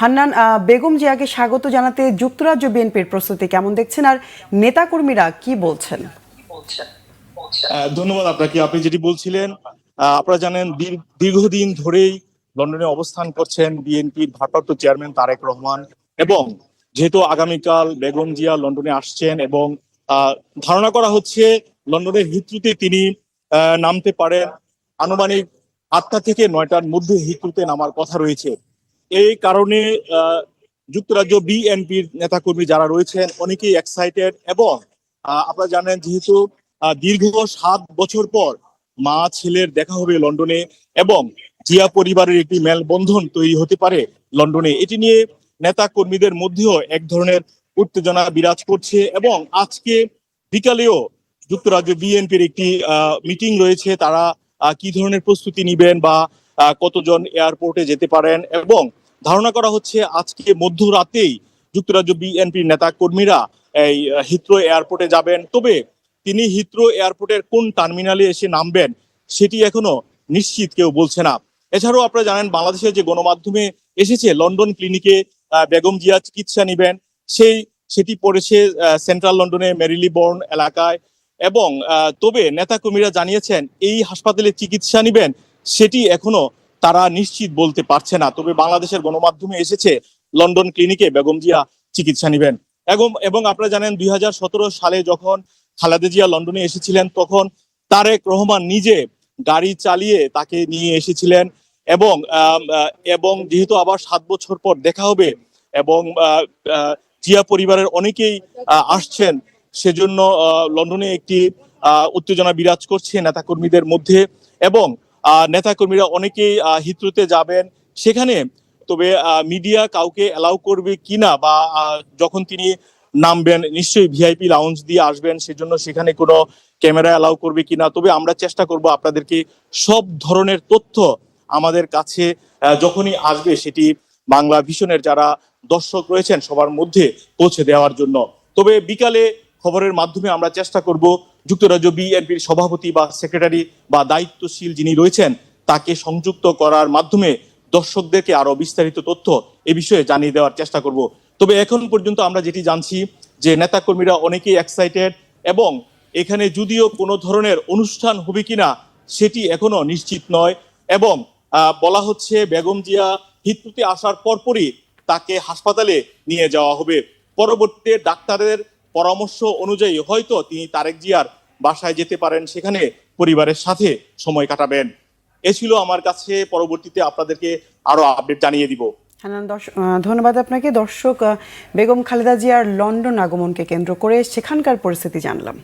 হান্নান, বেগম জিয়াকে স্বাগত জানাতে যুক্তরাজ্য বিএনপির প্রস্তুতি কেমন দেখছেন, আর নেতাকর্মীরা কি বলছেন? ধন্যবাদ আপনাকে। আপনি যেটি বলছিলেন, আপনারা জানেন দীর্ঘদিন ধরেই লন্ডনে অবস্থান করছেন বিএনপির ভারপ্রাপ্ত চেয়ারম্যান তারেক রহমান, এবং যেহেতু আগামীকাল বেগম জিয়া লন্ডনে আসছেন এবং ধারণা করা হচ্ছে লন্ডনের হিথ্রোতে তিনি নামতে পারেন আনুমানিক 8টা থেকে 9টার মধ্যে হিথ্রোতে নামার কথা রয়েছে। এই কারণে যুক্তরাজ্য বিএনপির নেতাকর্মী যারা রয়েছেন অনেকেই এক্সাইটেড, এবং আপনারা জানেন যেহেতু দীর্ঘ 7 বছর পর মা ছেলের দেখা হবে লন্ডনে, এবং জিয়া পরিবারের একটি মেলবন্ধন তৈরি হতে পারে লন্ডনে, এটি নিয়ে নেতা কর্মীদের মধ্যেও এক ধরনের উত্তেজনা বিরাজ করছে। এবং আজকে বিকালেও যুক্তরাজ্য বিএনপির একটি মিটিং রয়েছে, তারা কি ধরনের প্রস্তুতি নিবেন বা কতজন এয়ারপোর্টে যেতে পারেন, এবং ধারণা করা হচ্ছে আজকে মধ্যরাতেই যুক্তরাজ্য বিএনপির নেতা কর্মীরা এই হিথ্রো এয়ারপোর্টে যাবেন। তবে তিনি হিথ্রো এয়ারপোর্টের কোন টার্মিনালে এসে নামবেন সেটি এখনো নিশ্চিত কেউ বলছে না। এছাড়াও আপনারা জানেন বাংলাদেশের যে গণমাধ্যমে এসেছে লন্ডন ক্লিনিকে বেগম জিয়া চিকিৎসা নিবেন, সেটি পড়েছে সেন্ট্রাল লন্ডনে মেরিলিবোর্ন এলাকায়। এবং তবে নেতাকর্মীরা জানিয়েছেন এই হাসপাতালে চিকিৎসা নিবেন সেটি এখনো তারা নিশ্চিত বলতে পারছে না। তবে বাংলাদেশের গণমাধ্যমে এসেছে লন্ডন ক্লিনিকে বেগম জিয়া চিকিৎসা নিবেন। এবং আপনারা জানেন 2017 সালে যখন খালেদা জিয়া লন্ডনে এসেছিলেন তখন তারেক রহমান নিজে গাড়ি চালিয়ে তাকে নিয়ে এসেছিলেন, এবং এবং যেহেতু আবার 7 বছর পর দেখা হবে এবং জিয়া পরিবারের অনেকেই আসছেন, সেজন্য লন্ডনে একটি উত্তেজনা বিরাজ করছে নেতাকর্মীদের মধ্যে। এবং নেতাকর্মীরা অনেকেই হিথ্রোতে যাবেন সেখানে। তবে মিডিয়া কাউকে অ্যালাউ করবে কিনা বা যখন তিনি নামবেন নিশ্চয়ই ভিআইপি লাউঞ্জ দিয়ে আসবেন, সেজন্য সেখানে কোনো ক্যামেরা অ্যালাউ করবে কিনা, তবে আমরা চেষ্টা করব আপনাদেরকে সব ধরনের তথ্য আমাদের কাছে যখনই আসবে সেটি বাংলা ভিশনের যারা দর্শক রয়েছেন সবার মধ্যে পৌঁছে দেওয়ার জন্য। তবে বিকালে খবরের মাধ্যমে আমরা চেষ্টা করব যুক্তরাজ্য বিএনপির সভাপতি বা সেক্রেটারি বা দায়িত্বশীল যিনি রয়েছেন তাকে সংযুক্ত করার মাধ্যমে দর্শকদেরকে আরো বিস্তারিত তথ্য এ বিষয়ে জানিয়ে দেওয়ার চেষ্টা করব। তবে এখন পর্যন্ত আমরা যেটি জানছি যে নেতাকর্মীরা অনেকেই এক্সাইটেড, এবং এখানে যদিও কোনো ধরনের অনুষ্ঠান হবে কিনা সেটি এখনো নিশ্চিত নয়। এবং বলা হচ্ছে বেগম জিয়া হিথ্রোতে আসার পরপরই তাকে হাসপাতালে নিয়ে যাওয়া হবে। পরবর্তীতে ডাক্তারের পরামর্শ অনুযায়ী হয়তো তিনি তারেক জিয়ার বাসায় যেতে পারেন, সেখানে পরিবারের সাথে সময় কাটাবেন। এ ছিল আমার কাছে, পরবর্তীতে আপনাদেরকে আরো আপডেট জানিয়ে দিব। ধন্যবাদ আপনাকে। দর্শক, বেগম খালেদা জিয়ার লন্ডন আগমনকে কেন্দ্র করে সেখানকার পরিস্থিতি জানলাম।